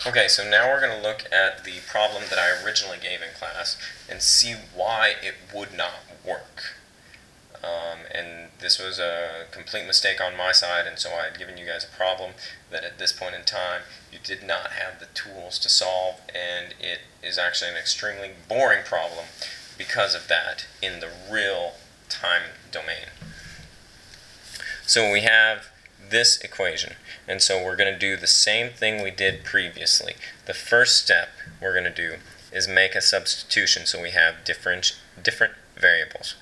Okay, so now we're going to look at the problem that I originally gave in class and see why it would not work. And this was a complete mistake on my side, and so I had given you guys a problem that at this point in time you did not have the tools to solve, and it is actually an extremely boring problem because of that in the real time domain. So we have this equation, and so we're going to do the same thing we did previously. The first step we're going to do is make a substitution so we have different variables.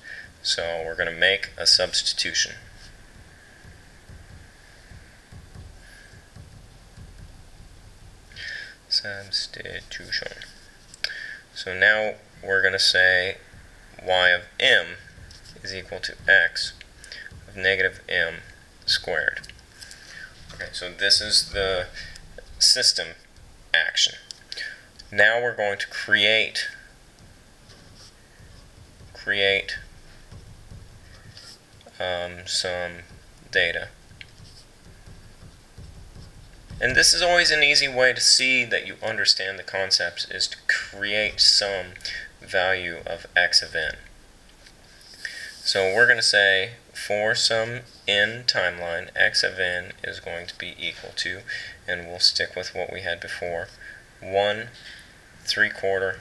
So we're going to make a substitution. Substitution. So now we're going to say y of m is equal to x of negative m squared. Okay, so this is the system action. Now we're going to create some data. And this is always an easy way to see that you understand the concepts, is to create some value of x of n. So we're going to say for some n timeline, x of n is going to be equal to, and we'll stick with what we had before, 1 3/4,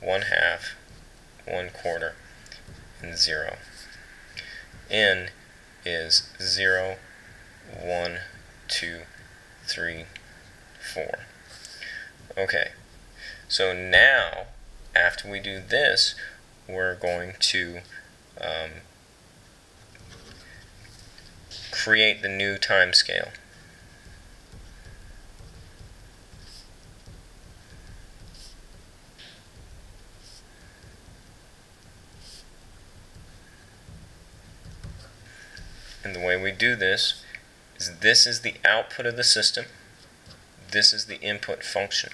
1/2, 1/4, and 0. N is 0, 1, 2, 3, 4. Okay, so now after we do this, we're going to create the new time scale. And the way we do this is the output of the system, this is the input function.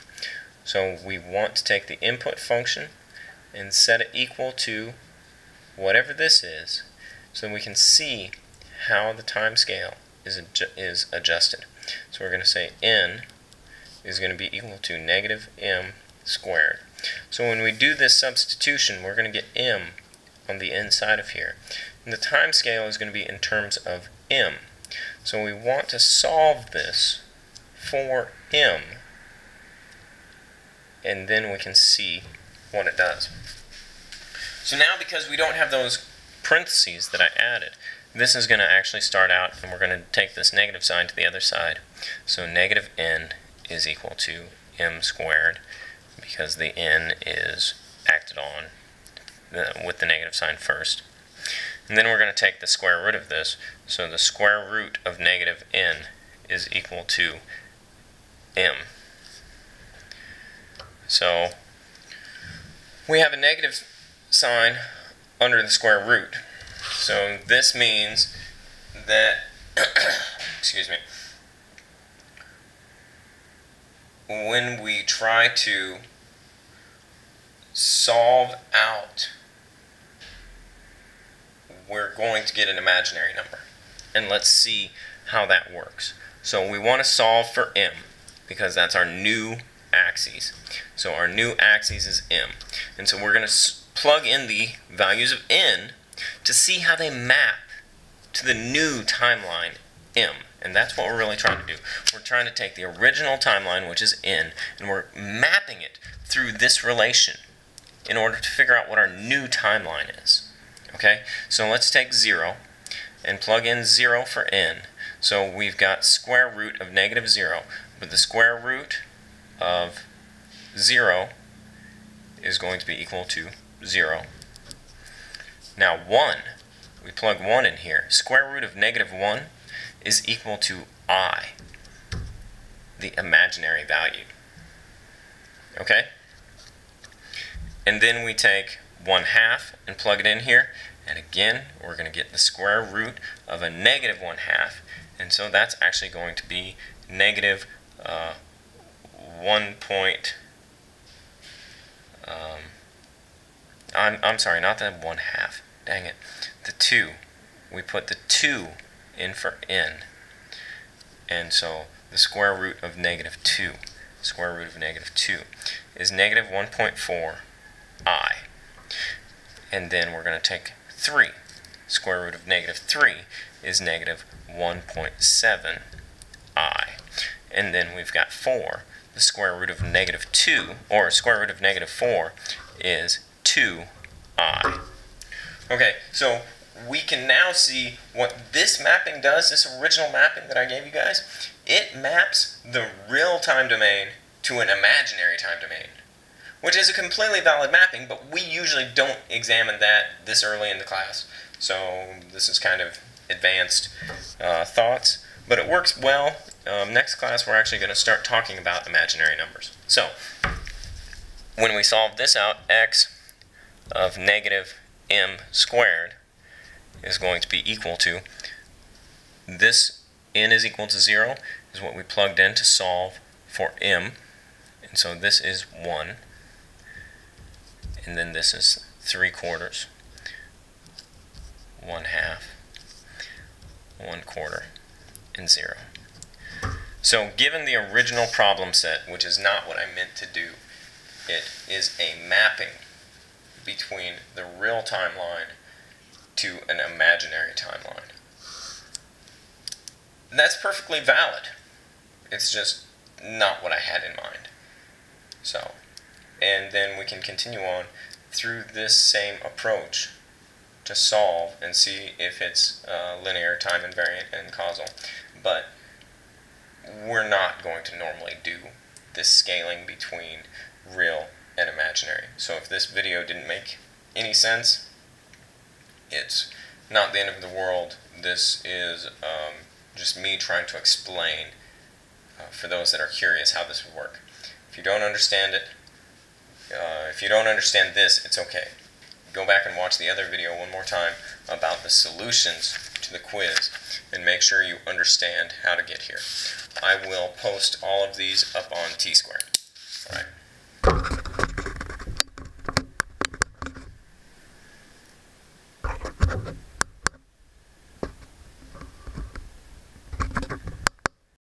So we want to take the input function and set it equal to whatever this is, so we can see how the time scale is adjusted. So we're going to say n is going to be equal to negative m squared. So when we do this substitution, we're going to get m on the inside of here. And the time scale is going to be in terms of m. So we want to solve this for m, and then we can see what it does. So now, because we don't have those parentheses that I added, this is going to actually start out, and we're going to take this negative sign to the other side. So negative n is equal to m squared, because the n is acted on with the negative sign first. And then we're going to take the square root of this, so the square root of negative n is equal to m. So we have a negative sign under the square root. So this means that, excuse me, when we try to solve out, we're going to get an imaginary number. And let's see how that works. So we want to solve for m, because that's our new axis. So our new axis is m. And so we're going to plug in the values of n to see how they map to the new timeline m. And that's what we're really trying to do. We're trying to take the original timeline, which is n, and we're mapping it through this relation in order to figure out what our new timeline is. Okay, so let's take 0 and plug in 0 for n. So we've got square root of negative 0, but the square root of 0 is going to be equal to 0. Now 1, we plug 1 in here. Square root of negative 1 is equal to I, the imaginary value. Okay? And then we take 1/2 and plug it in here, and again we're going to get the square root of a negative 1/2, and so that's actually going to be negative 1 point, I'm sorry, not the 1/2, dang it, the 2. We put the 2 in for n, and so the square root of negative 2. Square root of negative 2 is negative 1.4i. And then we're going to take 3. Square root of negative 3 is negative 1.7i. And then we've got 4. The square root of negative 2, or square root of negative 4, is 2i. Okay, so we can now see what this mapping does, this original mapping that I gave you guys. It maps the real time domain to an imaginary time domain, which is a completely valid mapping, but we usually don't examine that this early in the class. So this is kind of advanced thoughts, but it works well. Next class we're actually going to start talking about imaginary numbers. So when we solve this out, x of negative m squared is going to be equal to, this n is equal to 0 is what we plugged in to solve for m, and so this is 1, and then this is 3/4, 1/2, 1/4, and 0. So given the original problem set, which is not what I meant to do, it is a mapping between the real timeline to an imaginary timeline. That's perfectly valid. It's just not what I had in mind. So, and then we can continue on through this same approach to solve and see if it's linear, time invariant, and causal. But we're not going to normally do this scaling between real and imaginary. So if this video didn't make any sense, it's not the end of the world. This is just me trying to explain for those that are curious how this would work. If you don't understand it, if you don't understand this, it's okay. Go back and watch the other video one more time about the solutions to the quiz and make sure you understand how to get here. I will post all of these up on T-Square.